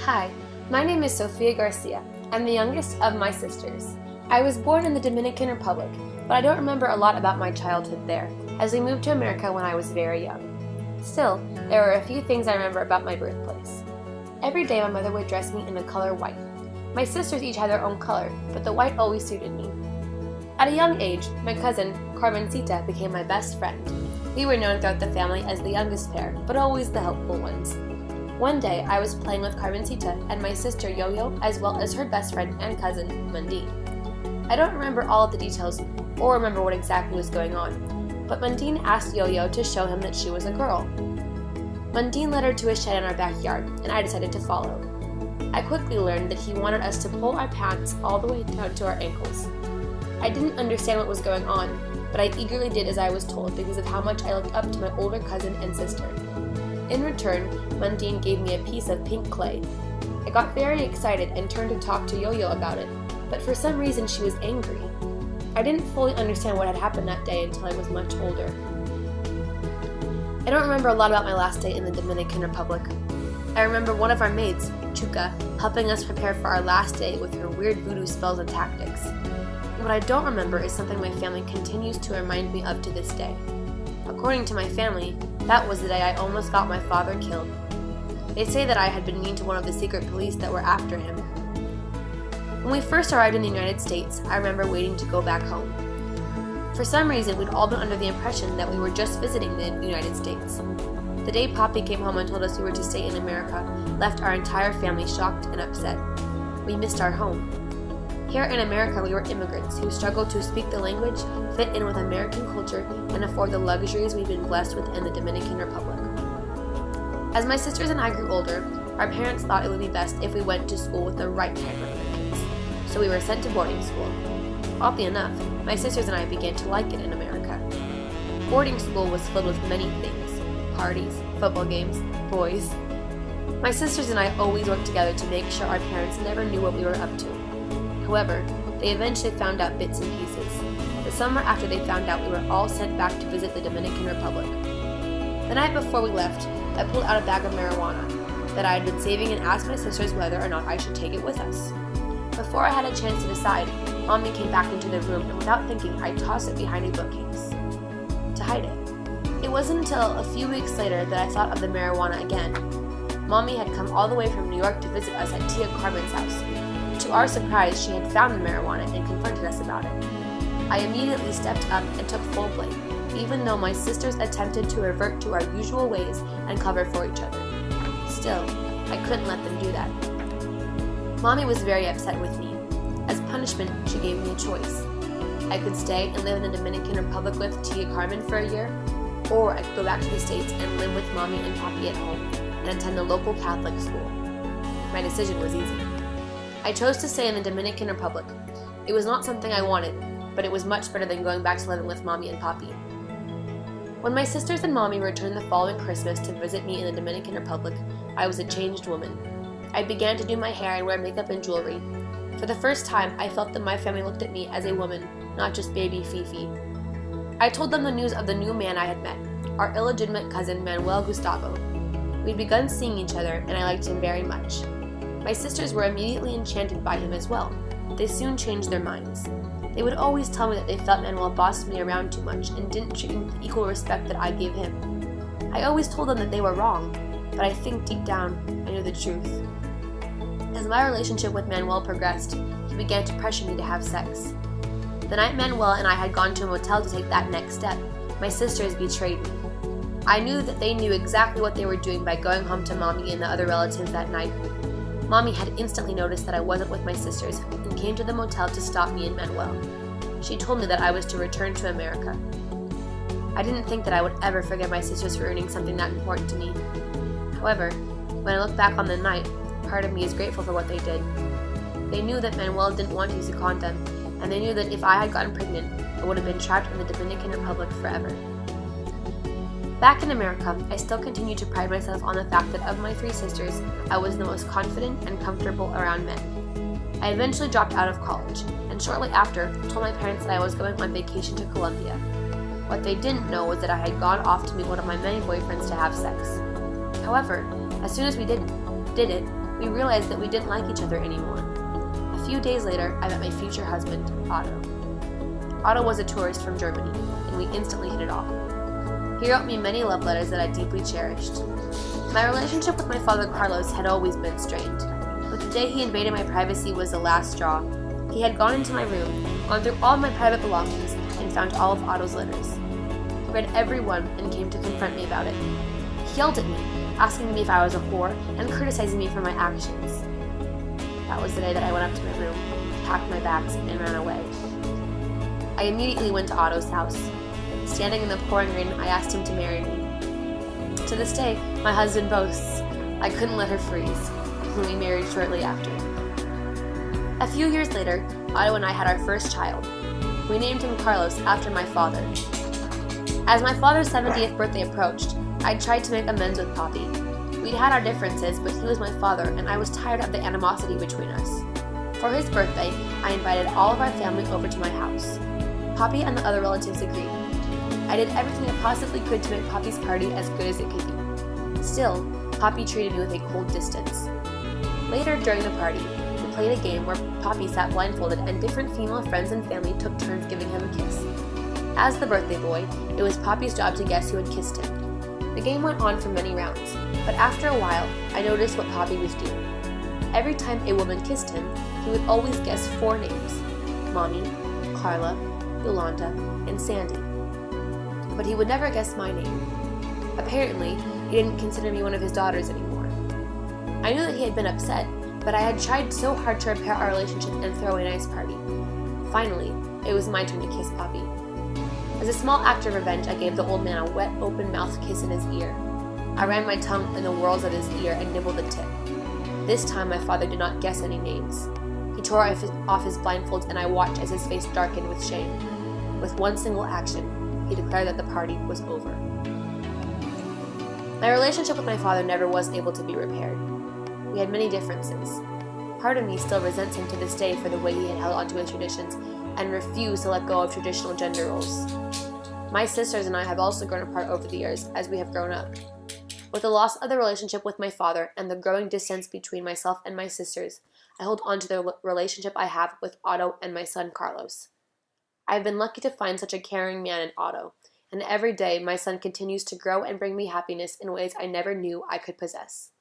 Hi, my name is Sofía García. I'm the youngest of my sisters. I was born in the Dominican Republic, but I don't remember a lot about my childhood there, as we moved to America when I was very young. Still, there are a few things I remember about my birthplace. Every day my mother would dress me in the color white. My sisters each had their own color, but the white always suited me. At a young age, my cousin, Carmencita, became my best friend. We were known throughout the family as the youngest pair, but always the helpful ones. One day, I was playing with Carmencita and my sister Yo-Yo, as well as her best friend and cousin, Mundine. I don't remember all of the details or remember what exactly was going on, but Mundine asked Yo-Yo to show him that she was a girl. Mundine led her to a shed in our backyard, and I decided to follow. I quickly learned that he wanted us to pull our pants all the way down to our ankles. I didn't understand what was going on, but I eagerly did as I was told because of how much I looked up to my older cousin and sister. In return, Mundine gave me a piece of pink clay. I got very excited and turned to talk to Yo-Yo about it, but for some reason she was angry. I didn't fully understand what had happened that day until I was much older. I don't remember a lot about my last day in the Dominican Republic. I remember one of our maids, Chuka, helping us prepare for our last day with her weird voodoo spells and tactics. What I don't remember is something my family continues to remind me of to this day. According to my family, that was the day I almost got my father killed. They say that I had been mean to one of the secret police that were after him. When we first arrived in the United States, I remember waiting to go back home. For some reason, we'd all been under the impression that we were just visiting the United States. The day Poppy came home and told us we were to stay in America left our entire family shocked and upset. We missed our home. Here in America, we were immigrants who struggled to speak the language, fit in with American culture, and afford the luxuries we've been blessed with in the Dominican Republic. As my sisters and I grew older, our parents thought it would be best if we went to school with the right kind of Americans, so we were sent to boarding school. Oddly enough, my sisters and I began to like it in America. Boarding school was filled with many things: parties, football games, boys. My sisters and I always worked together to make sure our parents never knew what we were up to. However, they eventually found out bits and pieces. The summer after they found out, we were all sent back to visit the Dominican Republic. The night before we left, I pulled out a bag of marijuana that I had been saving and asked my sisters whether or not I should take it with us. Before I had a chance to decide, Mommy came back into the room and without thinking, I tossed it behind a bookcase to hide it. It wasn't until a few weeks later that I thought of the marijuana again. Mommy had come all the way from New York to visit us at Tia Carmen's house. To our surprise, she had found the marijuana and confronted us about it. I immediately stepped up and took full blame, even though my sisters attempted to revert to our usual ways and cover for each other. Still, I couldn't let them do that. Mommy was very upset with me. As punishment, she gave me a choice. I could stay and live in the Dominican Republic with Tia Carmen for a year, or I could go back to the States and live with Mommy and Papi at home and attend the local Catholic school. My decision was easy. I chose to stay in the Dominican Republic. It was not something I wanted, but it was much better than going back to living with Mommy and Papi. When my sisters and Mommy returned the following Christmas to visit me in the Dominican Republic, I was a changed woman. I began to do my hair and wear makeup and jewelry. For the first time, I felt that my family looked at me as a woman, not just baby Fifi. I told them the news of the new man I had met, our illegitimate cousin Manuel Gustavo. We'd begun seeing each other, and I liked him very much. My sisters were immediately enchanted by him as well. They soon changed their minds. They would always tell me that they felt Manuel bossed me around too much and didn't treat me with the equal respect that I gave him. I always told them that they were wrong, but I think deep down I knew the truth. As my relationship with Manuel progressed, he began to pressure me to have sex. The night Manuel and I had gone to a motel to take that next step, my sisters betrayed me. I knew that they knew exactly what they were doing by going home to Mommy and the other relatives that night. Mommy had instantly noticed that I wasn't with my sisters and came to the motel to stop me and Manuel. She told me that I was to return to America. I didn't think that I would ever forgive my sisters for ruining something that important to me. However, when I look back on the night, part of me is grateful for what they did. They knew that Manuel didn't want to use a condom, and they knew that if I had gotten pregnant, I would have been trapped in the Dominican Republic forever. Back in America, I still continue to pride myself on the fact that of my three sisters, I was the most confident and comfortable around men. I eventually dropped out of college, and shortly after, told my parents that I was going on vacation to Colombia. What they didn't know was that I had gone off to meet one of my many boyfriends to have sex. However, as soon as we did it, we realized that we didn't like each other anymore. A few days later, I met my future husband, Otto. Otto was a tourist from Germany, and we instantly hit it off. He wrote me many love letters that I deeply cherished. My relationship with my father, Carlos, had always been strained, but the day he invaded my privacy was the last straw. He had gone into my room, gone through all my private belongings, and found all of Otto's letters. He read every one and came to confront me about it. He yelled at me, asking me if I was a whore, and criticizing me for my actions. That was the day that I went up to my room, packed my bags, and ran away. I immediately went to Otto's house. Standing in the pouring rain, I asked him to marry me. To this day, my husband boasts, I couldn't let her freeze, and we married shortly after. A few years later, Otto and I had our first child. We named him Carlos after my father. As my father's 70th birthday approached, I tried to make amends with Poppy. We'd had our differences, but he was my father, and I was tired of the animosity between us. For his birthday, I invited all of our family over to my house. Poppy and the other relatives agreed. I did everything I possibly could to make Poppy's party as good as it could be. Still, Poppy treated me with a cold distance. Later during the party, we played a game where Poppy sat blindfolded and different female friends and family took turns giving him a kiss. As the birthday boy, it was Poppy's job to guess who had kissed him. The game went on for many rounds, but after a while, I noticed what Poppy was doing. Every time a woman kissed him, he would always guess 4 names: Mommy, Carla, Yolanda, and Sandy. But he would never guess my name. Apparently, he didn't consider me one of his daughters anymore. I knew that he had been upset, but I had tried so hard to repair our relationship and throw a nice party. Finally, it was my turn to kiss Poppy. As a small act of revenge, I gave the old man a wet, open-mouthed kiss in his ear. I ran my tongue in the whorls of his ear and nibbled the tip. This time, my father did not guess any names. He tore off his blindfolds, and I watched as his face darkened with shame. With one single action, he declared that the party was over. My relationship with my father never was able to be repaired. We had many differences. Part of me still resents him to this day for the way he had held onto his traditions and refused to let go of traditional gender roles. My sisters and I have also grown apart over the years as we have grown up. With the loss of the relationship with my father and the growing distance between myself and my sisters, I hold on to the relationship I have with Otto and my son Carlos. I have been lucky to find such a caring man in Otto, and every day my son continues to grow and bring me happiness in ways I never knew I could possess.